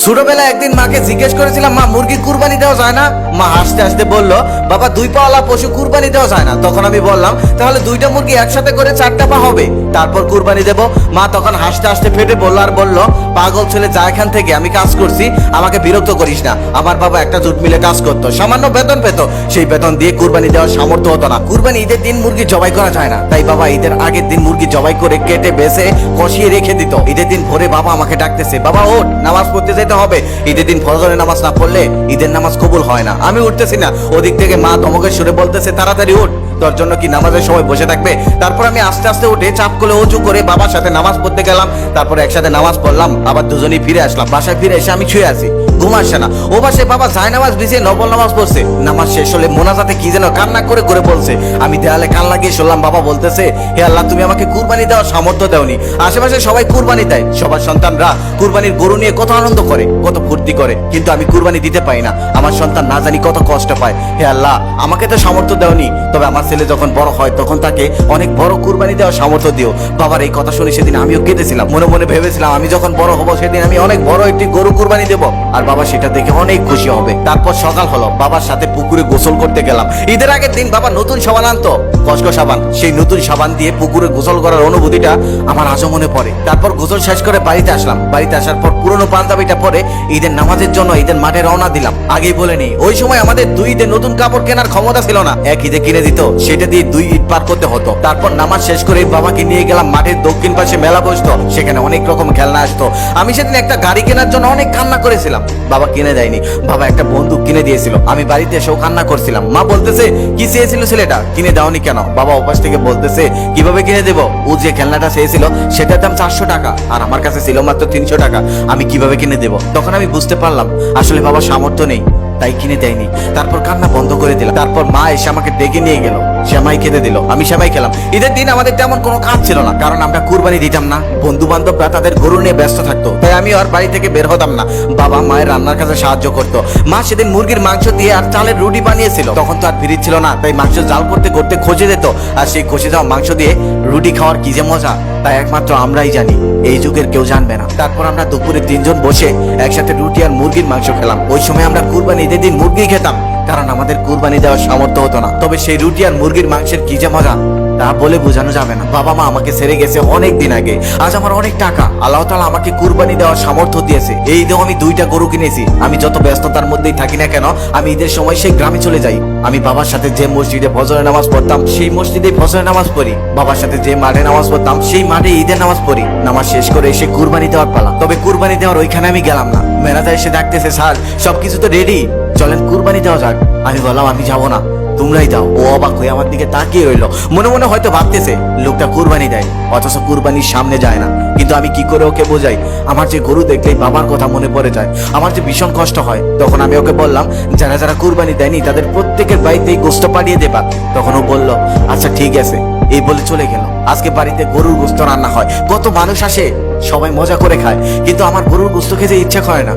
ছোটবেলায় একদিন মাকে জিজ্ঞেস করেছিলাম, মা মুরগি কুরবানি দেওয়া যায় না? মা হাসতে হাসতে বলল, বাবা দুই পাওয়ালা পশু কুরবানি দেওয়া যায় না। তখন আমি বললাম, তাহলে দুইটা মুরগি একসাথে করে 4টা পা হবে, তারপর কুরবানি দেব। মা তখন হাসতে হাসতে ফেটে বলল আর বলল, পাগল ছেলে, যা এখান থেকে, আমি কাজ করছি, আমাকে বিরক্ত করিস না। আমার বাবা একটা জুট মিলে কাজ করতো, সামান্য বেতন পেত, সেই বেতন দিয়ে কুরবানি দেওয়ার সামর্থ্য হতো না। কুরবানি ঈদের দিন মুরগি জবাই করা যায় না, তাই বাবা ঈদের আগের দিন মুরগি জবাই করে কেটে বেছে কষিয়ে রেখে দিত। ঈদের দিন ভোরে বাবা আমাকে ডাকতেছে, বাবা ওঠ, নামাজ পড়তে যেতে হবে। ঈদের দিন ফজরের নামাজ না পড়লে ঈদের নামাজ কবুল হয় না। আমি উঠতেছি না, ওদিক থেকে মা ধমকের সুরে বলতেছে, তাড়াতাড়ি উঠ, তোর জন্য কি নামাজের সময় বসে থাকবে? তারপর আমি আস্তে আস্তে উঠে চাপ করে উঁচু করে বাবার সাথে নামাজ পড়তে গেলাম। তারপর একসাথে নামাজ পড়লাম, আবার দুজনেই ফিরে আসলাম। বাসায় ফিরে এসে আমি শুয়ে আছি, ঘুম আসছে না। ও বাসায় বাবা যায় নামাজ বিছিয়ে নফল নামাজ পড়ছে। নামাজ শেষ হলে মোনাজাতে কি যেন কান্না করে করে বলছে। আমি দেয়ালে কান লাগিয়ে শুনলাম বাবা বলতেছে, হে আল্লাহ, তুমি আমাকে কুরবানি দেওয়ার সামর্থ্য দেওনি। আশেপাশে সবাই কুরবানি দেয়, সবার সন্তানরা কুরবানির গরু নিয়ে কত আনন্দ করে, কত ফুর্তি করে, কিন্তু আমি কুরবানি দিতে পাই না। আমার সন্তান না জানি কত কষ্ট পায়। হে আল্লাহ, আমাকে তো সামর্থ্য দেওনি, তবে আমার ছেলে যখন বড় হয় তখন তাকে অনেক বড় কুরবানি দেওয়ার সামর্থ্য দিও। বাবার এই কথা শুনে সেদিন আমিও কেঁদেছিলাম। মনে মনে ভেবেছিলাম আমি যখন বড় হব সেদিন আমি অনেক বড় একটি গরু কুরবানি দেব, আর বাবা সেটা দেখে অনেক খুশি হবে। তারপর সকাল হলো, বাবার সাথে পুকুরে গোসল করতে গেলাম। ঈদের আগের দিন বাবা নতুন সাবান আনতো, কসকো সাবান। সেই নতুন সাবান দিয়ে পুকুরে গোসল করার অনুভূতিটা আমার আজও মনে পড়ে। তারপর গোসল শেষ করে বাড়িতে আসলাম। বাড়িতে আসার পর পুরনো পাঞ্জাবিটা পরে ঈদের নামাজের জন্য ঈদের মাঠে রওনা দিলাম। আগেই বলে নেই, ওই সময় আমাদের 2 ঈদে নতুন কাপড় কেনার ক্ষমতা ছিল না। এক ঈদে কিনে দিত, সেটা দিয়ে 2 ঈদ পার করতে হতো। তারপর নামাজ শেষ করে বাবাকে নিয়ে গেলাম মাঠের দক্ষিণ পাশে, মেলা বসতো, সেখানে অনেক রকম খেলনা আসতো। আমি সেদিন একটা গাড়ি কেনার জন্য অনেক কান্না করেছিলাম, বাবা কিনে দেয়নি। বাবা একটা বন্দুক কিনে দিয়েছিল, আমি বাড়িতে এসেও কান্না করছিলাম। মা বলতেছে, কি চেয়েছিল ছেলেটা, কিনে দাওনি কেন? বাবা ওপাশ থেকে বলতেছে, কিভাবে কিনে দেবো? ও যে খেলনাটা চেয়েছিল সেটার দাম 400 টাকা, আর আমার কাছে ছিল মাত্র 300 টাকা, আমি কিভাবে কিনে দেবো? তখন আমি বুঝতে পারলাম আসলে বাবার সামর্থ্য নেই, তাই কিনে দেয়নি। তারপর কান্না বন্ধ করে দিলাম। তারপর মা এসে আমাকে ডেকে নিয়ে গেল, সেমাই খেতে দিল, আমি সেমাই খেলাম। ঈদের দিন আমাদের তেমন কোনো কাজ ছিল না, কারণ আমরা কুরবানি দিতাম না। বন্ধু বান্ধবরা তাদের গরু নিয়ে ব্যস্ত থাকতো, তাই আমি আর বাড়ি থেকে বের হতাম না। বাবা মায়ের রান্নার কাজে সাহায্য করতো। মা সেদিন মুরগির মাংস দিয়ে আর চালের রুটি বানিয়েছিল। তখন তো আর ফ্রিজ ছিল না, তাই মাংস জাল করতে করতে খসে যেত, আর সেই খসে যাওয়া মাংস দিয়ে রুটি খাওয়ার কি যে মজা, তাই একমাত্র আমরাই জানি, এই যুগের কেউ জানবে না। তারপর আমরা দুপুরে 3 জন বসে একসাথে রুটি আর মুরগির মাংস খেলাম। ওই সময় আমরা কুরবানি ঈদের দিন মুরগি খেতাম, কারণ আমাদের কুরবানি দেওয়ার সামর্থ্য হতো না। তবে সেই রুটি আর মুরগির মাংসের কি যে মজা, তা বলে বোঝানো যাবে না। বাবা মা আমাকে ছেড়ে গেছে অনেক দিন আগে, আজ আমার অনেক টাকা। আল্লাহ তাআলা আমাকে কুরবানি দেওয়ার সামর্থ্য দিয়েছে। এই ঈদেও আমি 2টা গরু কিনেছি। আমি যত ব্যস্ততার মধ্যেই থাকি না কেন, আমি ঈদের সময় সেই গ্রামে চলে যাই। আমি বাবার সাথে যে মসজিদে ফজরের নামাজ পড়তাম সেই মসজিদে ফজরের নামাজ পড়ি, বাবার সাথে যে মাঠে নামাজ পড়তাম সেই মাঠে ঈদের নামাজ পড়ি। নামাজ শেষ করে এসে কুরবানি দেওয়ার পালা। তবে কুরবানি দেওয়ার ওইখানে আমি গেলাম না। ম্যানেজার এসে ডাকতেছে, স্যার সবকিছু তো রেডি, চলেন কুরবানি দেওয়া যাক। আমি বললাম, আমি যাবো না, তোমরাই দাও। ও অবাক হয়ে আমার দিকে তাকিয়ে রইলো। মনে মনে হয়তো ভাবতেছে লোকটা কুরবানি দেয়, অথচ কুরবানির সামনে যায় না। কিন্তু আমি কি করে ওকে বোঝাই? আমার যে গরু দেখলেই বাবার কথা মনে পড়ে যায়, আমার যে ভীষণ কষ্ট হয়। তখন আমি ওকে বললাম, যারা যারা কুরবানি দেয়নি তাদের প্রত্যেকের বাড়িতেই গোস্ত পাঠিয়ে দেবা। তখন ও বলল, আচ্ছা ঠিক আছে, এই বলে চলে গেল। আজকে বাড়িতে গরুর গোস্ত রান্না হয়, কত মানুষ আসে, সবাই মজা করে খায়, কিন্তু আমার গরুর গোস্ত খেতে ইচ্ছা করে না,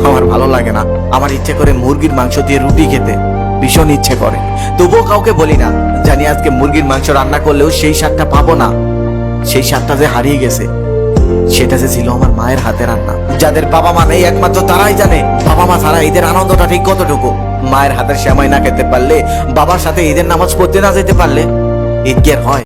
আমার ভালো লাগে না। আমার ইচ্ছে করে মুরগির মাংস দিয়ে রুটি খেতে, ভীষণ ইচ্ছে করে। তবুও কাউকে বলি না, জানি আজকে মুরগির মাংস রান্না করলেও সেই স্বাদটা পাবো না। সেই স্বাদটা যে হারিয়ে গেছে, সেটা যে ছিল আমার মায়ের হাতে রান্না। যাদের বাবা মা নেই একমাত্র তারাই জানে বাবা মা ছাড়া ঈদের আনন্দটা ঠিক কতটুকু। মায়ের হাতের সেমাই না খেতে পারলে, বাবার সাথে ঈদের নামাজ পড়তে না যেতে পারলে ঈদ কি আর হয়?